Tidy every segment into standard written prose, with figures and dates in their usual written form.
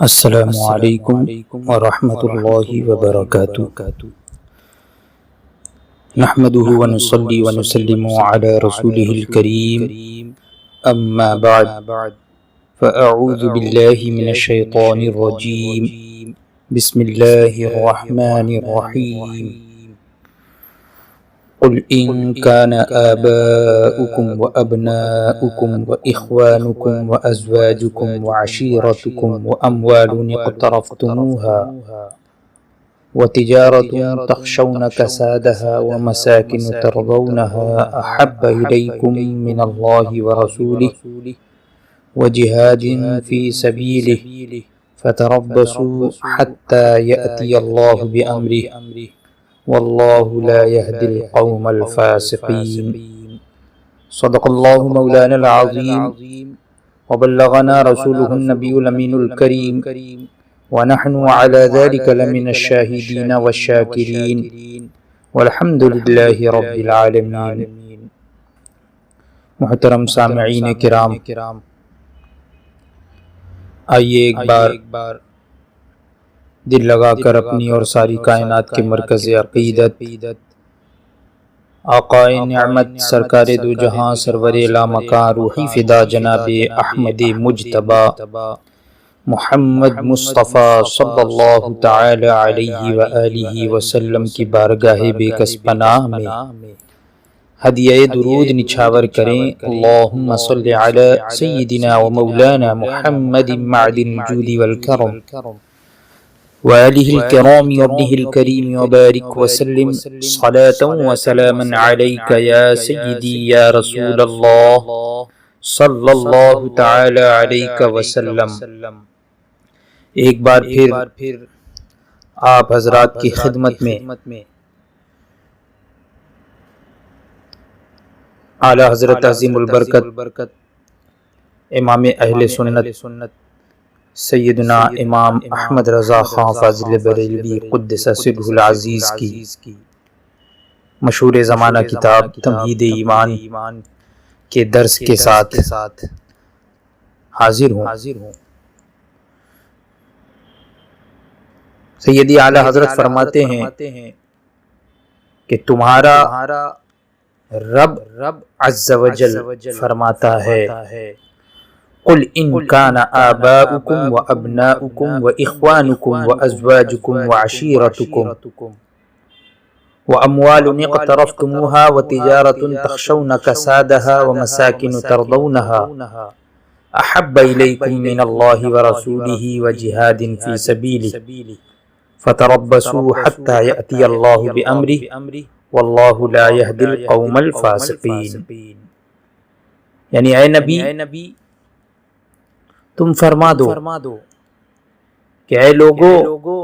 السلام علیکم ورحمۃ اللہ وبرکاتہ۔ نحمده ونصلي ونسلم على رسوله الكريم اما بعد فاعوذ باللہ من الشیطان الرجیم بسم اللہ الرحمن الرحیم۔ قل إن كان آباؤكم وأبناؤكم وإخوانكم وأزواجكم وعشيرتكم وأموال اقترفتموها وتجارة تخشون كسادها ومساكن ترضونها أحب إليكم من الله ورسوله وجهاد في سبيله فتربصوا حتى يأتي الله بأمره واللہ لا يهدي القوم الفاسقین۔ صدق اللہ مولانا العظیم وبلغنا رسولہ النبی الامین الکریم ونحن على ذلك لمن الشاہدین والشاکرین والحمد للہ رب العالمین۔ محترم سامعین کرام، آئیے ایک بار دل لگا کر اپنی اور ساری کائنات کے مرکز عقیدت آقائے نعمت سرکار دو جہاں سرور لامکاں روحی فدا جناب احمد مجتبی محمد مصطفیٰ صلی اللہ تعالی علیہ وآلہ وسلم کی بارگاہ بے کس پناہ میں ہدیہ درود نچھاور کریں۔ اللہم صلی علی سیدنا و مولانا محمد معدن الجود والکرم وآلہ الکرام وابنہ الکریم وبارک وسلم صلاة وسلاما علیک یا سیدی یا رسول اللہ صلی اللہ تعالی علیک وسلم۔ ایک بار پھر آپ حضرات کی خدمت میں اعلیٰ حضرت عظیم البرکت امام اہل سنت سیدنا امام احمد رضا خان فاضل بریلوی قدس سرہ العزیز کی مشہور زمانہ کتاب تمہید ایمان کے درس کے ساتھ حاضر ہوں۔ سیدی اعلیٰ حضرت فرماتے ہیں کہ تمہارا رب عز و جل فرماتا ہے قل ان كان آباؤكم وأبناؤكم وإخوانكم وأزواجكم وعشيرتكم وأموال اقترفتموها وتجارة تخشون كسادها ومساكن ترضونها أحب إليكم من الله ورسوله وجهاد في سبيله فتربصوا حتى يأتي الله بأمره والله لا يهدي القوم الفاسقين۔ یعنی اے نبی تم فرما دو کہ اے لوگو،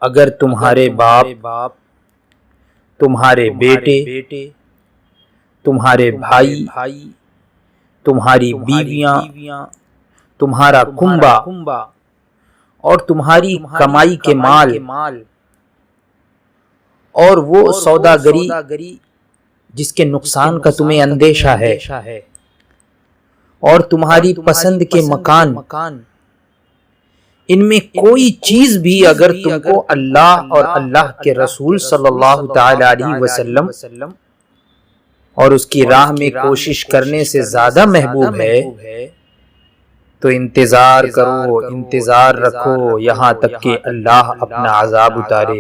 اگر تمہارے باپ، تمہارے بیٹے، تمہارے بھائی، تمہاری بیویاں، تمہارا کنبہ اور تمہاری کمائی کے مال اور وہ سوداگری جس کے نقصان کا تمہیں اندیشہ ہے اور تمہاری پسند کے مکان، ان میں کوئی چیز بھی اگر تم کو اللہ اور اللہ کے رسول صلی اللہ تعالی علیہ وسلم اور اس کی راہ میں کوشش کرنے سے زیادہ محبوب ہے تو انتظار کرو، انتظار رکھو یہاں تک کہ اللہ اپنا عذاب اتارے۔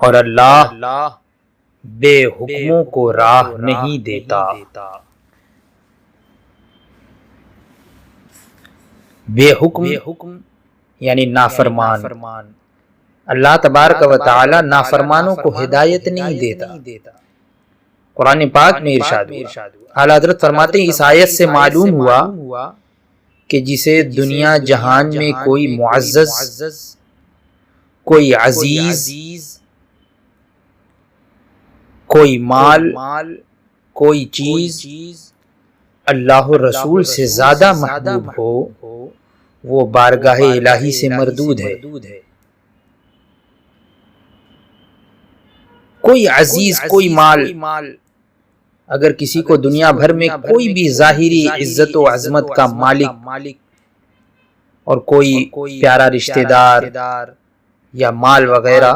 اور اللہ بے حکموں کو راہ نہیں دیتا۔ بے حکم یعنی نافرمان، اللہ تبارک و تعالی نافرمانوں کو ہدایت نہیں دیتا۔ قرآن پاک میں ارشاد ہوا، اعلیٰ حضرت فرماتے ہیں اس آیت سے معلوم ہوا کہ جسے دنیا جہان میں کوئی معزز، کوئی عزیز، کوئی مال، کوئی چیز اللہ رسول سے زیادہ محبوب ہو، وہ بارگاہ الہی سے مردود ہے۔ کوئی عزیز، کوئی مال اگر کسی کو دنیا بھر میں کوئی بھی ظاہری عزت و عظمت کا مالک اور کوئی پیارا رشتہ دار یا مال وغیرہ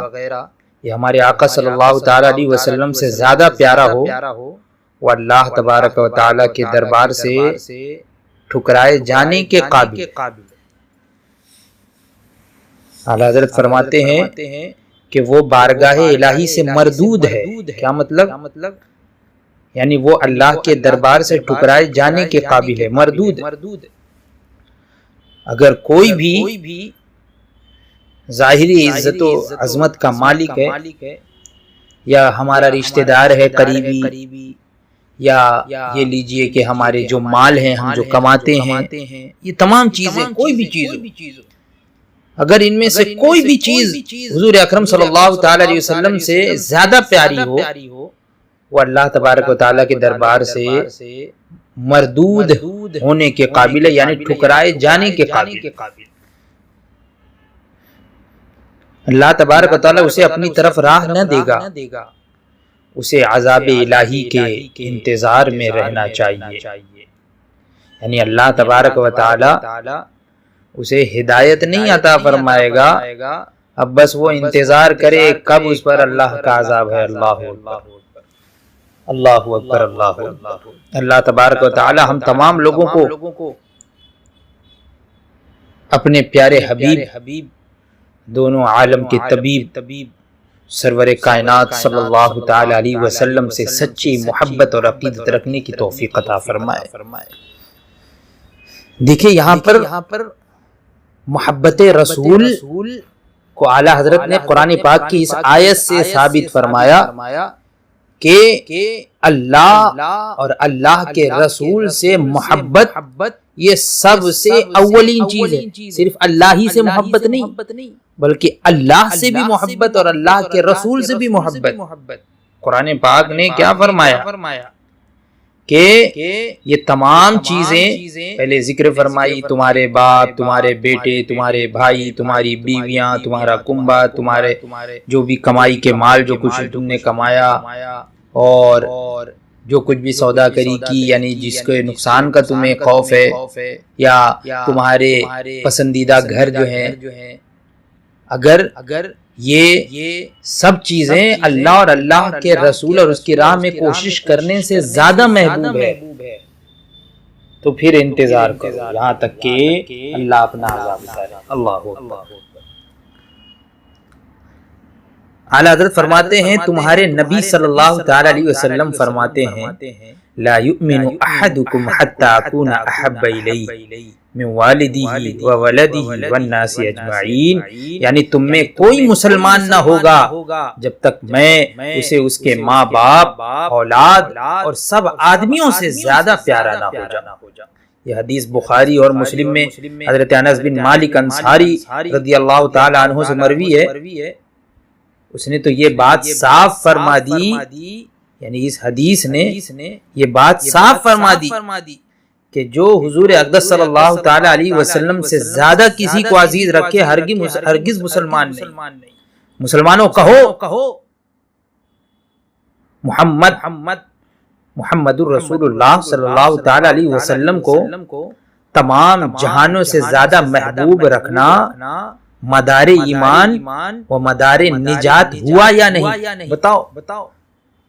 یہ ہمارے آقا صلی اللہ تعالی علیہ وسلم سے زیادہ پیارا ہو، وہ اللہ تبارک و تعالی کے دربار سے ٹھکرائے جانے کے قابل۔ اعلیٰ حضرت فرماتے ہیں کہ وہ بارگاہ الہی سے مردود ہے۔ کیا مطلب؟ یعنی وہ اللہ کے دربار سے ٹھکرائے جانے کے قابل ہے، مردود ہے۔ اگر کوئی بھی ظاہری عزت و عظمت کا مالک ہے یا ہمارا رشتہ دار ہے قریبی، یا یہ لیجئے کہ ہمارے جو مال ہیں ہم جو کماتے ہیں، یہ تمام چیزیں کوئی بھی چیز اگر ان میں سے کوئی بھی چیز حضور اکرم صلی اللہ تعالی علیہ وسلم سے زیادہ پیاری ہو، وہ اللہ تبارک و تعالیٰ کے دربار سے مردود ہونے کے قابل ہے، یعنی ٹھکرائے جانے کے قابل۔ اللہ تبارک و تعالیٰ اسے اپنی طرف راہ نہ دے گا، اسے عذاب الہی کے انتظار میں رہنا چاہیے۔ یعنی اللہ تبارک و تعالیٰ اسے ہدایت نہیں عطا فرمائے گا، اب بس وہ انتظار کرے کب اس پر اللہ کا عذاب ہے۔ اللہ اکبر، اللہ اکبر۔ اللہ تبارک و تعالی ہم تمام لوگوں کو اپنے پیارے حبیب، دونوں عالم کے طبیب سرور کائنات صلی اللہ تعالی علیہ وسلم سے سچی محبت اور عقیدت رکھنے کی توفیق عطا فرمائے۔ دیکھیں یہاں پر محبت رسول کو اعلیٰ حضرت نے قرآن پاک کی اس آیت سے ثابت فرمایا کہ اللہ اور اللہ کے رسول سے محبت یہ سب سے اولین چیز ہے۔ صرف اللہ ہی سے محبت نہیں بلکہ اللہ سے بھی محبت اور اللہ کے رسول سے بھی محبت۔ قرآن پاک نے کیا فرمایا کہ یہ تمام چیزیں پہلے ذکر فرمائی، تمہارے باپ، تمہارے بیٹے، تمہارے بھائی، تمہاری بیویاں، تمہارا کنبہ، تمہارے جو بھی کمائی کے مال جو کچھ تم نے کمایا، اور جو کچھ بھی سودا کری کی، یعنی جس کے نقصان کا تمہیں خوف ہے، یا تمہارے پسندیدہ گھر جو ہیں، اگر یہ سب چیزیں اللہ اور اللہ کے رسول اور اس کی راہ میں کوشش کرنے سے زیادہ محبوب ہے تو پھر انتظار کرو یہاں تک کہ اللہ اپنا عذاب اتارے۔ اللہ اکبر۔ اعلیٰ حضرت فرماتے ہیں تمہارے نبی صلی اللہ تعالی علیہ وسلم فرماتے ہیں لا یؤمن احدکم حتی اکون احب الیہ من والدہ وولدہ والناس اجمعین، یعنی تم میں کوئی مسلمان نہ ہوگا جب تک میں اسے اس کے ماں باپ، اولاد اور سب آدمیوں سے زیادہ پیارا نہ ہو جاؤں۔ یہ حدیث بخاری اور مسلم میں حضرت انس بن مالک انصاری رضی اللہ تعالی عنہ سے مروی ہے۔ اس نے تو یہ بات صاف فرما دی، یعنی اس حدیث نے یہ بات صاف فرما دی کہ جو حضور اقدس صلی اللہ تعالی علیہ وسلم سے زیادہ کسی کو عزیز رکھے ہرگز مسلمان نہیں۔ مسلمانوں کہو محمد الرسول اللہ صلی اللہ تعالی علیہ وسلم کو تمام جہانوں سے زیادہ محبوب رکھنا مدار ایمان و مدار نجات ہوا یا نہیں؟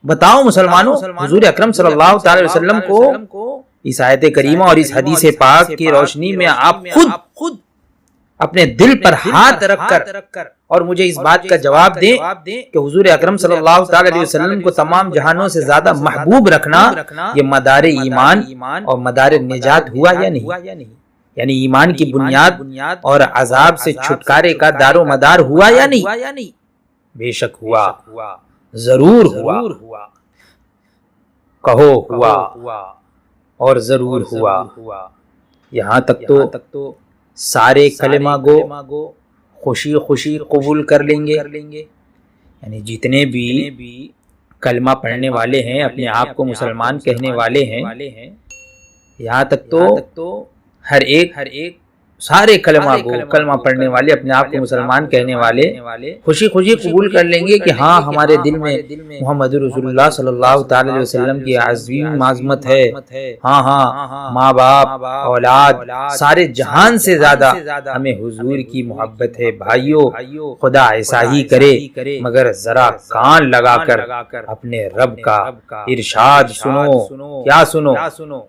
بتاؤ مسلمانوں۔ حضور اکرم صلی اللہ تعالی وسلم کو اس آیت کریمہ اور اس حدیث پاک کی روشنی میں آپ خود اپنے دل پر ہاتھ رکھ کر اور مجھے اس بات کا جواب دیں کہ حضور اکرم صلی اللہ تعالی علیہ وسلم کو تمام جہانوں سے زیادہ محبوب رکھنا یہ مدار ایمان اور مدار نجات ہوا یا نہیں؟ یعنی ایمان کی بنیاد اور عذاب سے چھٹکارے کا دار و مدار ہوا یا نہیں؟ بے شک ہوا، ضرور ہوا، کہو ہوا اور ضرور ہوا۔ یہاں تک تو سارے کلمہ گو خوشی قبول کر لیں گے، یعنی جتنے بھی کلمہ پڑھنے والے ہیں، اپنے آپ کو مسلمان کہنے والے ہیں، یہاں تک تو ہر ایک سارے کلمہ گو، کلمہ پڑھنے والے، اپنے آپ کو مسلمان کہنے والے خوشی خوشی قبول کر لیں گے کہ ہاں ہمارے دل میں محمد رسول اللہ صلی اللہ تعالی علیہ وسلم کی عظیم عظمت ہے، ہاں ہاں ماں باپ اولاد سارے جہان سے زیادہ ہمیں حضور کی محبت ہے۔ بھائیو خدا ایسا ہی کرے، مگر ذرا کان لگا کر اپنے رب کا ارشاد سنو۔ کیا سنو؟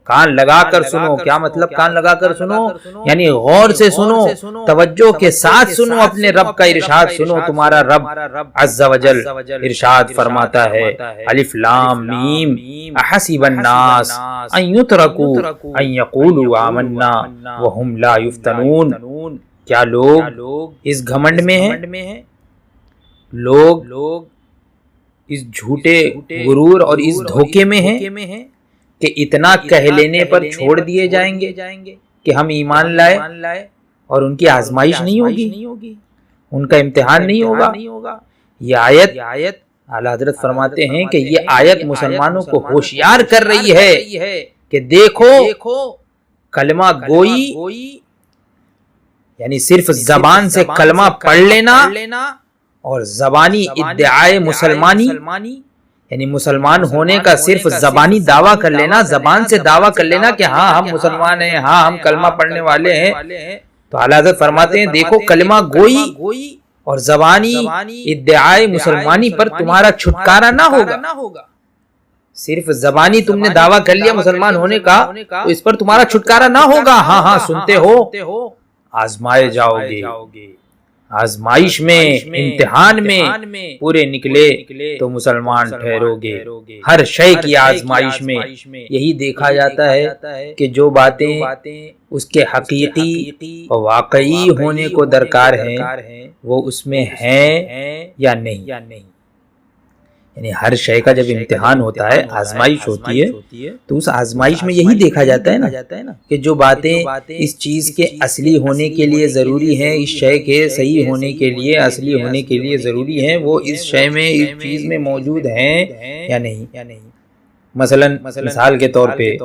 کان لگا کر سنو۔ کیا مطلب کان لگا کر سنو؟ یعنی غور سے سنو، توجہ کے ساتھ سنو، اپنے رب کا ارشاد سنو۔ تمہارا رب عز و جل ارشاد فرماتا ہے الف لام میم احسب الناس ان یترکوا ان یقولوا آمنا وهم لا یفتنون۔ کیا لوگ اس گھمنڈ میں ہیں؟ لوگ اس جھوٹے غرور اور اس دھوکے میں ہیں کہ اتنا کہہ لینے پر چھوڑ دیے جائیں گے کہ ہم ایمان لائے اور ان کی آزمائش نہیں ہوگی، ان کا امتحان نہیں ہوگا۔ یہ آیت اعلیٰ حضرت فرماتے ہیں کہ یہ آیت مسلمانوں کو ہوشیار کر رہی ہے کہ دیکھو کلمہ گوئی یعنی صرف زبان سے کلمہ پڑھ لینا اور زبانی ادعائے مسلمانی یعنی مسلمان ہونے کا صرف زبانی دعویٰ کر لینا، زبان سے دعویٰ کر لینا کہ ہاں ہم مسلمان ہیں، ہاں ہم کلمہ پڑھنے والے ہیں، تو اعلیٰ حضرت فرماتے ہیں دیکھو کلمہ گوئی اور زبانی ادعائے مسلمانی پر تمہارا چھٹکارا نہ ہوگا۔ صرف زبانی تم نے دعویٰ کر لیا مسلمان ہونے کا تو اس پر تمہارا چھٹکارا نہ ہوگا۔ ہاں سنتے ہو، آزمائے جاؤ گے، آزمائش میں امتحان میں پورے نکلے تو مسلمان ٹھہرو گے۔ ہر شے کی آزمائش میں یہی دیکھا جاتا ہے کہ جو باتیں اس کے حقیقی اور واقعی ہونے کو درکار ہیں وہ اس میں ہیں یا نہیں۔ یعنی ہر شے کا جب امتحان ہوتا ہے، آزمائش ہوتی ہے، تو اس آزمائش میں یہی دیکھا جاتا ہے نا کہ جو باتیں اس چیز کے اصلی ہونے کے لیے ضروری ہیں، اس شے کے صحیح ہونے کے لیے، اصلی ہونے کے لیے ضروری ہیں، وہ اس شے میں، اس چیز میں موجود ہیں یا نہیں۔ مثال کے طور پہ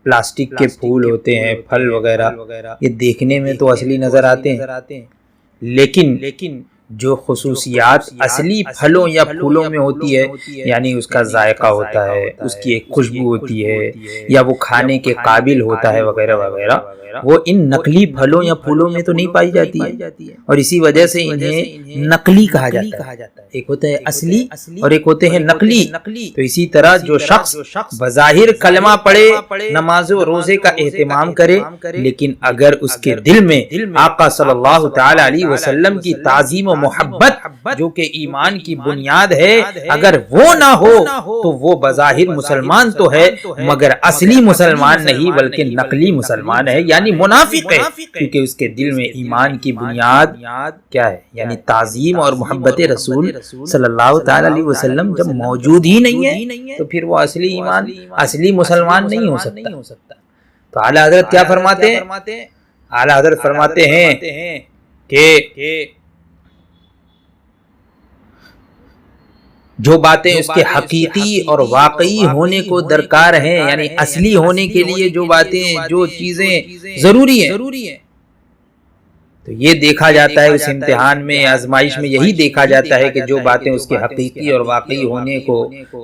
پلاسٹک کے پھول ہوتے ہیں، پھل وغیرہ، یہ دیکھنے میں تو اصلی نظر آتے ہیں، لیکن جو خصوصیات اصلی پھلوں یا پھولوں میں ہوتی ہے، یعنی اس کا ذائقہ ہوتا ہے، اس کی ایک خوشبو ہوتی ہے، یا وہ کھانے کے قابل ہوتا ہے وغیرہ وغیرہ، وہ ان نقلی پھلوں یا پھولوں میں تو نہیں پائی جاتی ہے، اور اسی وجہ سے انہیں نقلی کہا جاتا ہے۔ ایک ہوتا ہے اصلی اور ایک ہوتے ہیں نقلی۔ تو اسی طرح جو شخص بظاہر کلمہ پڑھے، نماز و روزے کا اہتمام کرے، لیکن اگر اس کے دل میں آقا صلی اللہ تعالی علیہ وسلم کی تعظیم و محبت جو کہ ایمان کی بنیاد ہے، اگر وہ نہ ہو تو وہ بظاہر مسلمان تو ہے مگر اصلی مسلمان نہیں بلکہ نقلی مسلمان ہے، یعنی منافق ہے، کیونکہ اس کے دل میں ایمان کی بنیاد کیا ہے، یعنی تعظیم اور محبت رسول صلی اللہ تعالی علیہ وسلم جب موجود ہی نہیں ہے تو پھر وہ اصلی ایمان، اصلی مسلمان نہیں ہو سکتا۔ تو اعلیٰ حضرت کیا فرماتے ہیں؟ اعلیٰ حضرت فرماتے ہیں کہ جو باتیں اس کے حقیقی اور واقعی ہونے کو درکار ہیں، یعنی اصلی ہونے کے لیے جو باتیں، جو چیزیں ضروری ہیں، تو یہ دیکھا جاتا ہے اس امتحان میں، آزمائش میں یہی دیکھا جاتا ہے کہ جو باتیں اس کے حقیقی اور واقعی ہونے کو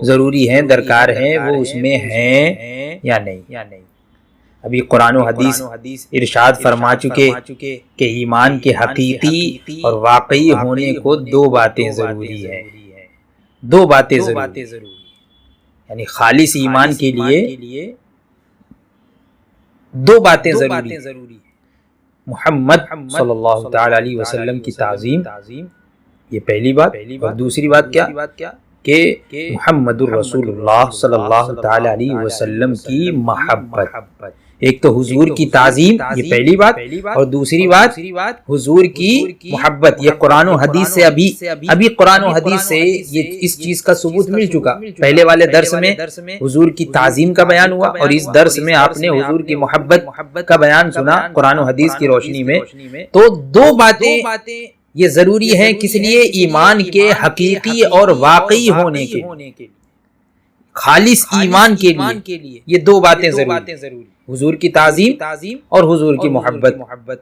ضروری ہیں، درکار ہیں، وہ اس میں ہیں یا نہیں۔ ابھی قرآن و حدیث ارشاد فرما چکے کہ ایمان کے حقیقی اور واقعی ہونے کو دو باتیں ضروری ہیں، دو باتیں ضروری، یعنی خالص ایمان کے لیے دو باتیں ضروری ہیں۔ محمد صلی اللہ تعالی علیہ وسلم کی تعظیم، یہ پہلی بات، اور دوسری بات کیا کہ محمد الرسول اللہ صلی اللہ تعالی علیہ وسلم کی محبت۔ ایک تو حضور کی تعظیم، یہ پہلی بات، اور دوسری بات حضور کی محبت۔ یہ قرآن و حدیث سے ابھی قرآن و حدیث سے یہ اس چیز کا ثبوت مل چکا۔ پہلے والے درس میں حضور کی تعظیم کا بیان ہوا، اور اس درس میں آپ نے حضور کی محبت کا بیان سنا قرآن و حدیث کی روشنی میں۔ تو دو باتیں یہ ضروری ہیں، کس لیے؟ ایمان کے حقیقی اور واقعی ہونے کے۔ خالص ایمان کے لیے یہ دو باتیں ضروری، حضور کی تعظیم اور حضور کی محبت۔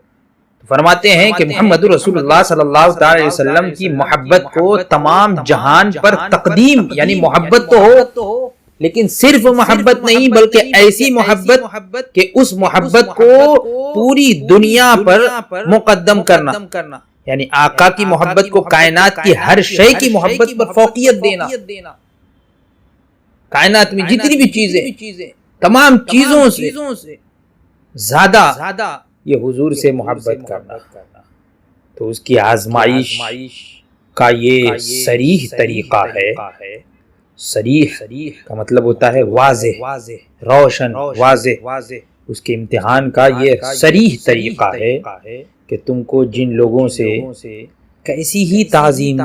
فرماتے ہیں کہ محمد رسول اللہ صلی اللہ علیہ وسلم کی محبت کو تمام جہان پر تقدیم، یعنی محبت تو ہو لیکن صرف محبت نہیں بلکہ ایسی محبت کہ اس محبت کو پوری دنیا پر مقدم کرنا، یعنی آقا کی محبت کو کائنات کی ہر شے کی محبت پر فوقیت دینا۔ کائنات میں جتنی بھی چیزیں، تمام چیزوں سے زیادہ یہ حضور سے محبت کرنا، تو اس کی آزمائش کا یہ صریح طریقہ ہے۔ صریح کا مطلب ہوتا ہے واضح، روشن، واضح۔ اس کے امتحان کا یہ صریح طریقہ ہے کہ تم کو جن لوگوں سے کیسی ہی تعظیم،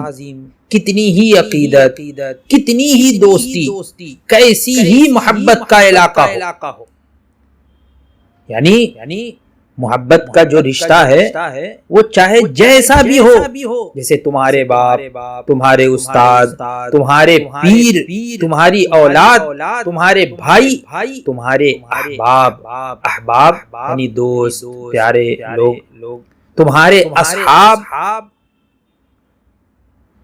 کتنی ہی عقیدت، کتنی ہی دوستی، کیسی ہی محبت کا علاقہ ہو، یعنی محبت کا جو رشتہ ہے وہ چاہے جیسا بھی ہو، جیسے تمہارے باپ، تمہارے استاد، تمہارے پیر، تمہاری اولاد، تمہارے بھائی، تمہارے احباب یعنی دوست، پیارے لوگ، تمہارے اصحاب،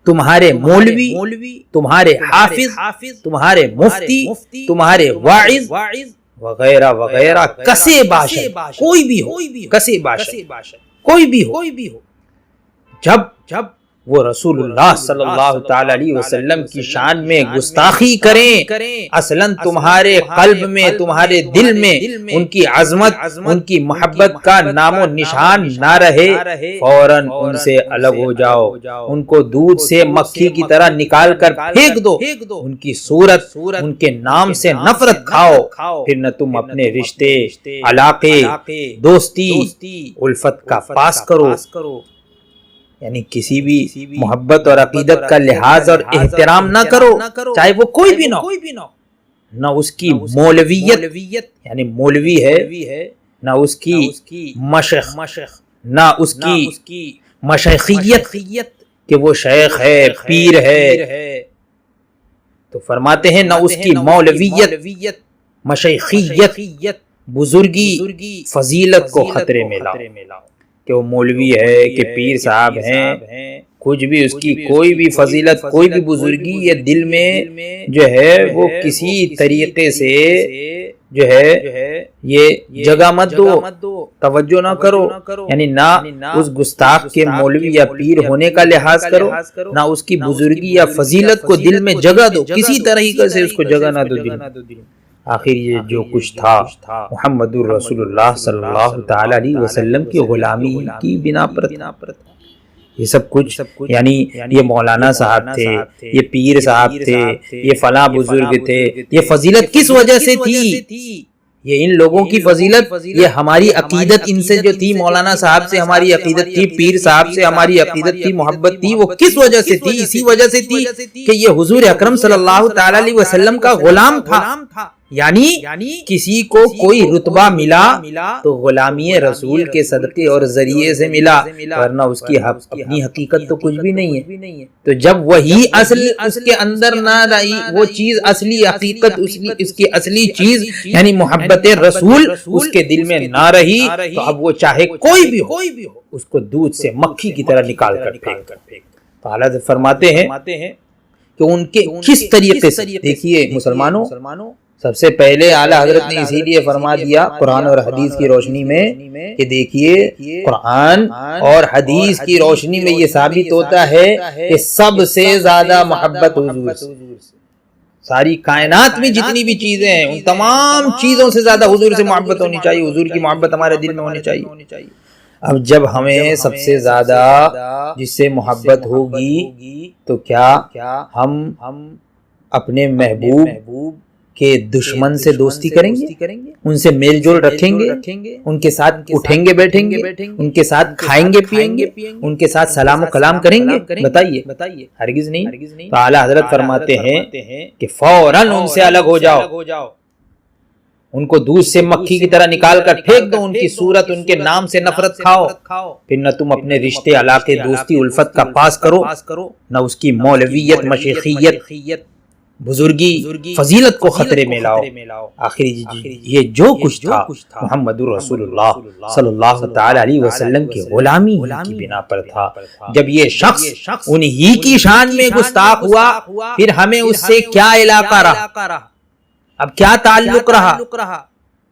تمہارے مولوی، تمہارے حافظ، تمہارے مفتی، تمہارے واعظ وغیرہ وغیرہ، کسے باشد، کوئی بھی ہو، کسے باشد، کوئی بھی ہو، جب وہ رسول اللہ صلی اللہ تعالی علیہ وسلم کی شان میں گستاخی کریں، اصلاً تمہارے قلب میں، تمہارے دل میں ان کی عظمت، ان کی محبت کا نام و نشان نہ رہے، فوراً ان سے الگ ہو جاؤ، ان کو دودھ سے مکھی کی طرح نکال کر پھینک دو، ان کی صورت، ان کے نام سے نفرت کھاؤ، پھر نہ تم اپنے رشتے، علاقے، دوستی، الفت کا پاس کرو، یعنی کسی بھی محبت اور عقیدت کا لحاظ اور احترام نہ کرو، چاہے وہ کوئی بھی نہ ہو، نہ اس کی مولویت یعنی مولوی ہے، نہ اس کی مشیخ، نہ اس کی مشیخیت کہ وہ شیخ ہے، پیر ہے، تو فرماتے ہیں نہ اس کی مولویت، مشیخیت، بزرگی، فضیلت کو خطرے میں لاؤ کہ وہ مولوی ہے کہ پیر صاحب ہیں، کچھ بھی اس کی کوئی بھی فضیلت، کوئی بھی بزرگی یہ دل میں جو ہے وہ کسی طریقے سے جو ہے یہ جگہ مت دو، توجہ نہ کرو، یعنی نہ اس گستاخ کے مولوی یا پیر ہونے کا لحاظ کرو، نہ اس کی بزرگی یا فضیلت کو دل میں جگہ دو، کسی طریقے سے اس کو جگہ نہ دو دل میں۔ آخر یہ جو کچھ تھا محمد الرسول اللہ صلی اللہ تعالی علیہ وسلم کی غلامی کی بنا پر یہ سب کچھ، یعنی یہ مولانا صاحب تھے، یہ پیر صاحب تھے، یہ فلاں بزرگ تھے، یہ فضیلت کس وجہ سے تھی؟ یہ ان لوگوں کی فضیلت، یہ ہماری عقیدت ان سے جو تھی، مولانا صاحب سے ہماری عقیدت تھی، پیر صاحب سے ہماری عقیدت تھی، محبت تھی، وہ کس وجہ سے تھی؟ اسی وجہ سے تھی کہ یہ حضور اکرم صلی اللہ تعالی علیہ وسلم کا غلام تھا، یعنی کسی کو کوئی رتبہ ملا تو غلامی رسول کے صدقے اور ذریعے سے ملا، ورنہ اس کی اپنی حقیقت تو کچھ بھی نہیں ہے۔ تو جب وہی اصل اس کے اندر نہ رہی، وہ چیز اصلی حقیقت، اس کی اصلی چیز یعنی محبت رسول اس کے دل میں نہ رہی، تو اب وہ چاہے کوئی بھی ہو اس کو دودھ سے مکھی کی طرح نکال کر پھینک۔ تو حضرت فرماتے ہیں کہ ان کے کس طریقے سے، دیکھیے مسلمانوں، سب سے پہلے اعلیٰ حضرت نے اسی لیے فرما دیا قرآن اور حدیث کی روشنی میں کہ دیکھیے قرآن اور حدیث کی روشنی میں یہ ثابت ہوتا ہے کہ سب سے زیادہ محبت حضور سے، ساری کائنات میں جتنی بھی چیزیں ہیں ان تمام چیزوں سے زیادہ حضور سے محبت ہونی چاہیے، حضور کی محبت ہمارے دل میں ہونی چاہیے۔ اب جب ہمیں سب سے زیادہ جس سے محبت ہوگی تو کیا ہم اپنے محبوب کہ دشمن سے دوستی کریں گے، ان سے میل جول رکھیں گے، ان کے ساتھ اٹھیں گے بیٹھیں گے، ان کے ساتھ کھائیں گے پیئیں گے، ان کے ساتھ سلام و کلام کریں گے؟ بتائیے، ہرگز نہیں۔ تو اعلیٰ حضرت فرماتے ہیں کہ فوراً ان سے الگ ہو جاؤ، ان کو دودھ سے مکھی کی طرح نکال کر پھینک دو، ان کی صورت، ان کے نام سے نفرت کھاؤ، پھر نہ تم اپنے رشتے، علاقے، دوستی، الفت کا پاس کرو، نہ اس کی مولویت، مشیخیت بزرگی فضیلت کو خطرے میں لاؤ۔ آخری یہ جو کچھ تھا محمد رسول اللہ صلی اللہ تعالی علیہ وسلم کی غلامی کی بنا پر تھا۔ جب یہ شخص انہی کی شان میں گستاخ ہوا، پھر ہمیں اس سے کیا علاقہ رہا، اب کیا تعلق رہا؟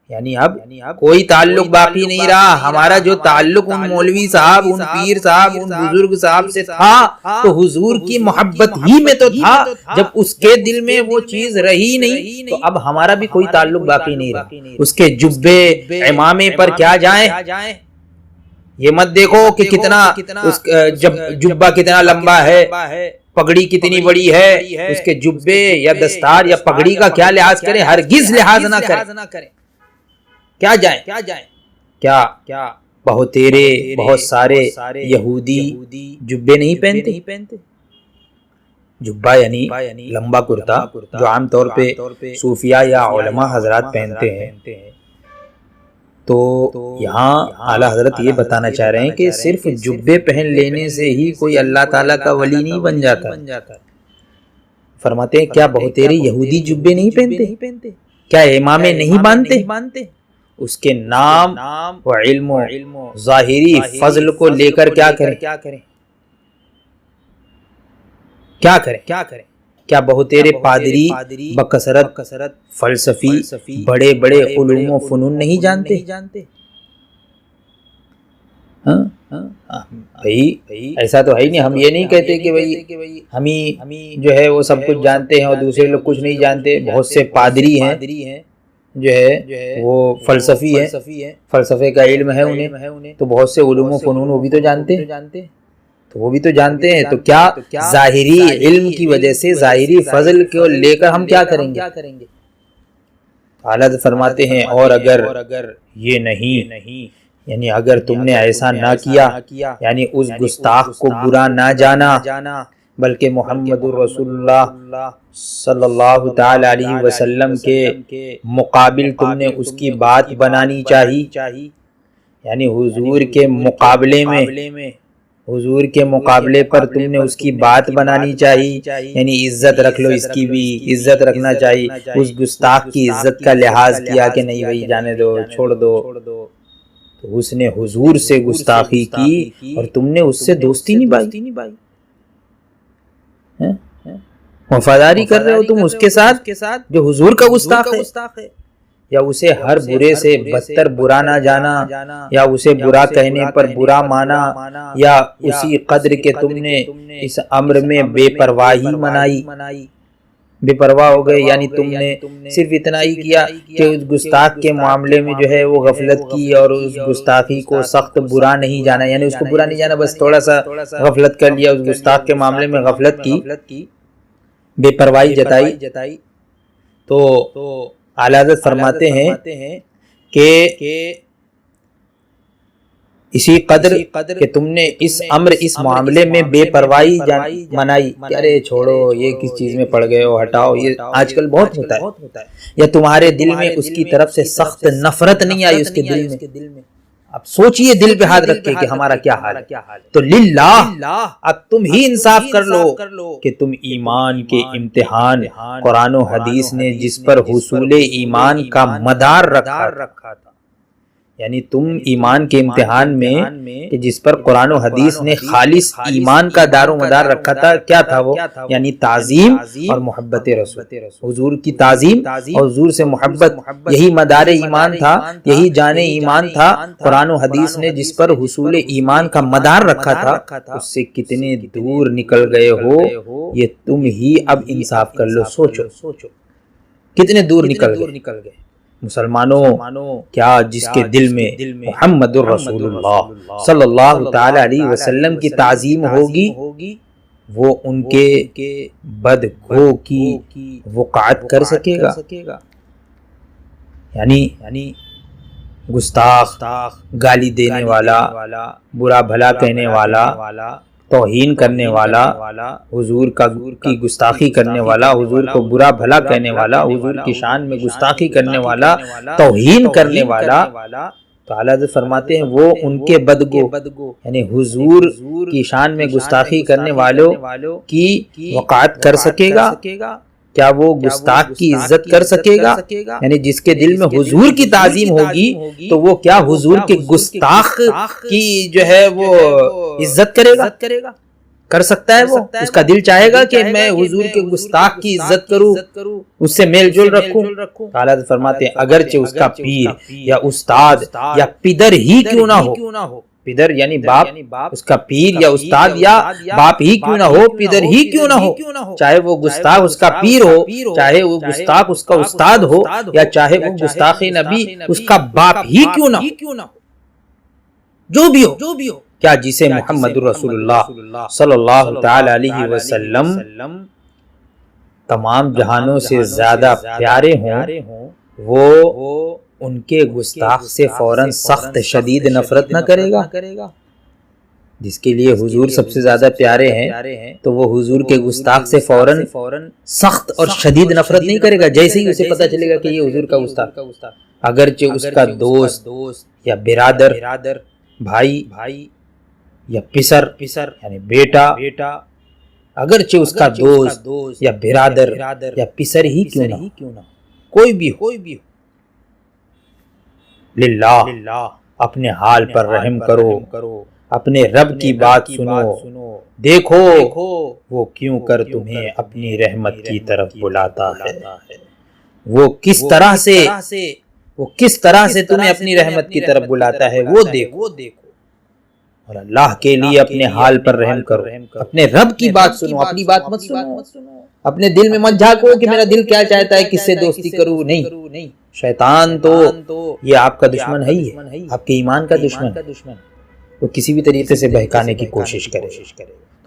یعنی اب کوئی تعلق باقی نہیں رہا۔ ہمارا جو تعلق ان مولوی صاحب، ان پیر صاحب، ان بزرگ صاحب سے تھا تو حضور کی محبت ہی میں تو تھا۔ جب اس کے دل میں وہ چیز رہی نہیں تو اب ہمارا بھی کوئی تعلق باقی نہیں رہا۔ اس کے جبے عمامے پر کیا جائیں، یہ مت دیکھو کہ کتنا جبہ کتنا لمبا ہے، پگڑی کتنی بڑی ہے، اس کے جبے یا دستار یا پگڑی کا کیا لحاظ کریں، ہرگز لحاظ نہ کریں۔ کیا جائیں، کیا بہت سارے یہودی جبے نہیں پہنتے؟ جبہ یعنی لمبا کرتا جو عام طور پہ صوفیاء یا علماء حضرات پہنتے ہیں۔ تو یہاں اعلیٰ حضرت یہ بتانا چاہ رہے ہیں کہ صرف جبے پہن لینے سے ہی کوئی اللہ تعالیٰ کا ولی نہیں بن جاتا۔ فرماتے ہیں کیا بہتیرے یہودی جبے نہیں پہنتے؟ کیا امامے نہیں باندھتے؟ اس کے نام و علم و ظاہری فضل کو لے کر کیا کریں؟ کیا بہتیرے پادری بکثرت فلسفی بڑے علوم و فنون نہیں جانتے؟ ایسا تو ہے ہی نہیں۔ ہم یہ نہیں کہتے کہ بھئی ہمیں جو ہے وہ سب کچھ جانتے ہیں اور دوسرے لوگ کچھ نہیں جانتے۔ بہت سے پادری ہیں جو ہے وہ فلسفی ہے، فلسفے کا علم ہے انہیں، تو بہت سے علوم و فنون وہ بھی تو جانتے ہیں۔ تو کیا ظاہری علم کی وجہ سے ظاہری فضل کو لے کر ہم کیا کریں گے؟ اعلیٰ فرماتے ہیں اور اگر یہ نہیں، یعنی اگر تم نے ایسا نہ کیا، یعنی اس گستاخ کو برا نہ جانا، بلکہ محمد الرسول اللہ صلی اللہ تعالی علیہ وسلم کے مقابل تم نے اس کی بات بنانی چاہی، یعنی حضور کے مقابلے پر تم نے اس کی بات بنانی چاہی، یعنی عزت رکھ لو، اس کی بھی عزت رکھنا چاہی۔ اس گستاخ کی عزت کا لحاظ کیا کہ نہیں بھائی جانے دو، چھوڑ دو، تو اس نے حضور سے گستاخی کی اور تم نے اس سے دوستی نبھائی، وفاداری کر رہے ہو تم اس کے ساتھ جو حضور کا گستاخ ہے، یا اسے ہر برے سے بدتر برا نہ جانا، یا اسے برا کہنے پر برا مانا، یا اسی قدر کے تم نے اس امر میں بے پرواہی منائی، بے پرواہ ہو گئے، یعنی تم نے صرف اتنا ہی کیا کہ اس گستاخ کے معاملے میں جو ہے وہ غفلت کی اور اس گستاخی کو سخت برا نہیں جانا، یعنی اس کو برا نہیں جانا، بس تھوڑا سا غفلت کر لیا، اس گستاخ کے معاملے میں غفلت کی، بے پرواہی جتائی۔ تو اعلیٰ حضرت فرماتے ہیں کہ اسی قدر کہ تم نے اس معاملے میں بے پرواہی منائی کہ ارے چھوڑو، یہ کس چیز میں پڑ گئے ہو، ہٹاؤ، یہ آج کل بہت ہوتا ہے، یا تمہارے دل میں اس کی طرف سے سخت نفرت نہیں آئی اس کے دل میں۔ اب سوچئے دل پہ ہاتھ رکھ کے کہ ہمارا کیا حال ہے، تو للہ اب تم ہی انصاف کر لو کہ تم ایمان کے امتحان قرآن و حدیث نے جس پر حصول ایمان کا مدار رکھا تھا، یعنی تم ایمان کے امتحان میں کہ جس پر قرآن و حدیث نے خالص ایمان کا دار و مدار رکھا تھا، کیا تھا وہ؟ یعنی تعظیم اور محبت رسول، حضور کی تعظیم اور حضور سے محبت، یہی مدار ایمان تھا، یہی جان ایمان تھا۔ قرآن و حدیث نے جس پر حصول ایمان کا مدار رکھا تھا، اس سے کتنے دور نکل گئے ہو، یہ تم ہی اب انصاف کر لو۔ سوچو کتنے دور نکل گئے مسلمانوں، کیا جس کے دل میں محمد الرسول اللہ صلی اللہ تعالی علیہ وسلم کی تعظیم ہوگی، وہ ان کے بدگو کی وقاعت کر سکے گا، یعنی گستاخ، گالی دینے والا، برا بھلا کہنے والا، توہین کرنے والا، حضور کی گستاخی کرنے والا، حضور کو برا بھلا کہنے والا، حضور کی شان میں گستاخی کرنے والا، توہین کرنے والا، تو اعلیٰ حضرت فرماتے ہیں وہ ان کے بدگو، یعنی حضور کی شان میں گستاخی کرنے والوں کی وقاعت کر سکے گا، کیا وہ گستاخ کی عزت کر سکے گا؟ یعنی جس کے دل میں حضور کی تعظیم ہوگی تو وہ کیا حضور کے گستاخ کی جو ہے وہ عزت کرے گا؟ کر سکتا ہے وہ؟ اس کا دل چاہے گا کہ میں حضور کے گستاخ کی عزت کروں، اس سے میل جول رکھوں؟ اعلیٰ حضرت فرماتے ہیں اگر اس کا پیر یا استاد یا پدر ہی کیوں نہ ہو، پدر یعنی باپ، اس کا پیر یا استاد یا باپ ہی کیوں نہ ہو، پدر ہی کیوں نہ ہو، چاہے وہ گستاخ اس کا پیر ہو، چاہے وہ گستاخ اس کا استاد ہو، یا چاہے وہ گستاخ نبی اس کا باپ ہی کیوں نہ ہو، جو بھی ہو، کیا جسے محمد رسول اللہ صلی اللہ تعالی علیہ وسلم تمام جہانوں سے زیادہ پیارے ہوں، وہ ان کے گستاخ سے فوراً سخت شدید نفرت نہ کرے گا؟ جس کے لیے حضور سب سے زیادہ پیارے ہیں تو وہ حضور کے گستاخ سے فوراً سخت اور شدید نفرت نہیں کرے گا جیسے ہی اسے پتہ چلے گا کہ یہ حضور کا گستاخ، اگرچہ اس کا دوست یا برادر، بھائی یا پسر یعنی بیٹا، اگرچہ اس کا دوست یا برادر یا پسر ہی کیوں نہ، کوئی بھی ہو، للہ اپنے حال پر رحم کرو، اپنے رب کی بات سنو، دیکھو وہ کیوں کر تمہیں اپنی رحمت کی طرف بلاتا ہے، وہ کس طرح سے تمہیں اپنی رحمت کی طرف بلاتا ہے، وہ دیکھو، اور اللہ کے لیے اپنے حال پر رحم کرو، اپنے رب کی بات سنو، اپنی بات مت سنو، اپنے دل میں مت جھانکو کہ میرا دل کیا چاہتا ہے، کس سے دوستی کروں، نہیں، شیطان تو یہ آپ کا دشمن ہے، آپ کے ایمان کا دشمن، وہ کسی بھی طریقے سے بہکانے کی کوشش کرے۔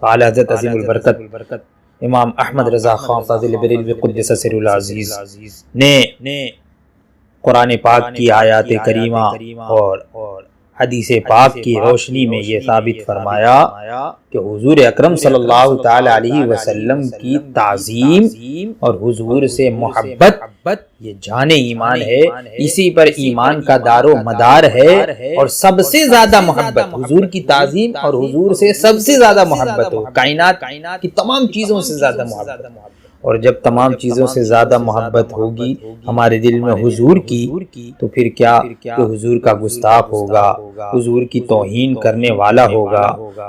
تو اعلیٰ حضرت عظیم البرکت امام احمد رضا خان فاضل بریلوی قدس سر العزیز نے قرآن پاک کی آیات کریمہ اور حدیث پاک کی روشنی میں یہ ثابت فرمایا کہ حضور اکرم صلی اللہ تعالی علیہ وسلم کی تعظیم اور حضور سے محبت یہ جان ایمان ہے، اسی پر ایمان کا دار و مدار ہے، اور سب سے زیادہ محبت حضور کی تعظیم اور حضور سے سب سے زیادہ محبت ہو، کائنات کی تمام چیزوں سے زیادہ محبت، اور جب تمام چیزوں سے زیادہ محبت ہوگی ہمارے دل میں حضور کی، تو پھر کیا کہ حضور کا گستاخ ہوگا، حضور کی توہین کرنے والا ہوگا،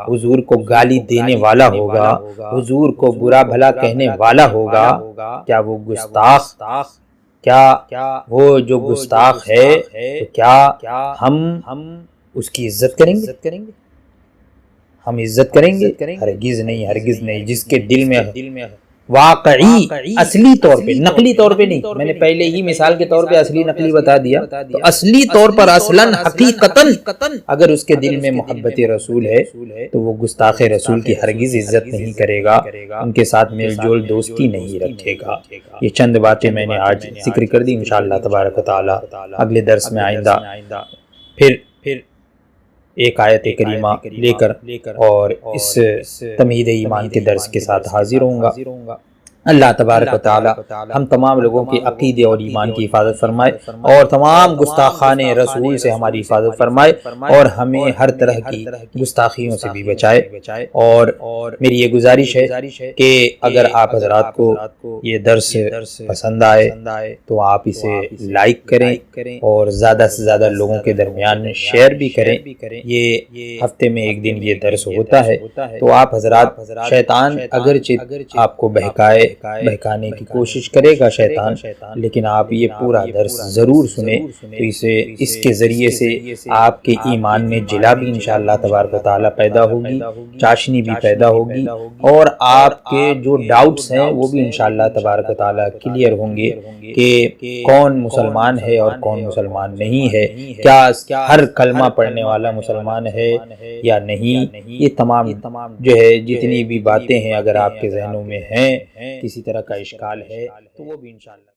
حضور کو گالی دینے والا ہوگا، حضور کو برا بھلا کہنے والا ہوگا، کیا وہ گستاخ، کیا وہ جو گستاخ ہے تو کیا ہم اس کی عزت کریں گے؟ ہم عزت کریں گے؟ ہرگز نہیں، جس کے دل میں واقعی اصلی طور پہ، نقلی طور پہ نہیں، میں نے پہلے ہی مثال کے طور پہ اصلی نقلی بتا دیا، تو اصلی طور پر اصلاً حقیقتاً اگر اس کے دل میں محبت رسول ہے تو وہ گستاخ رسول کی ہرگز عزت نہیں کرے گا، ان کے ساتھ میل جول دوستی نہیں رکھے گا۔ یہ چند باتیں میں نے آج ذکر کر دی، انشاءاللہ تبارک و تعالی اگلے درس میں آئندہ پھر ایک آیت کریمہ لے کر اور اس تمہید ایمان کے درس کے ساتھ حاضر ہوں گا۔ اللہ تبارک و تعالی ہم تمام لوگوں کے عقیدے اور ایمان کی حفاظت فرمائے، اور تمام گستاخان رسول سے ہماری حفاظت فرمائے، اور ہمیں ہر طرح کی گستاخیوں سے بھی بچائے۔ اور میری یہ گزارش ہے کہ اگر آپ حضرات کو یہ درس پسند آئے تو آپ اسے لائک کریں اور زیادہ سے زیادہ لوگوں کے درمیان شیئر بھی کریں۔ یہ ہفتے میں ایک دن یہ درس ہوتا ہے، تو آپ حضرات، شیطان اگرچہ آپ کو بہکانے کی کوشش کرے گا شیطان، لیکن آپ یہ پورا درس ضرور سنیں، تو اس کے ذریعے سے آپ کے ایمان میں جلا بھی انشاءاللہ تبارک و تعالی پیدا ہوگی، چاشنی بھی پیدا ہوگی، اور آپ کے جو ڈاؤٹس ہیں وہ بھی انشاءاللہ تبارک و تعالی کلیئر ہوں گے کہ کون مسلمان ہے اور کون مسلمان نہیں ہے، کیا ہر کلمہ پڑھنے والا مسلمان ہے یا نہیں۔ یہ تمام جو ہے جتنی بھی باتیں ہیں اگر آپ کے ذہنوں میں ہیں، کسی طرح کا اشکال ہے تو وہ بھی انشاءاللہ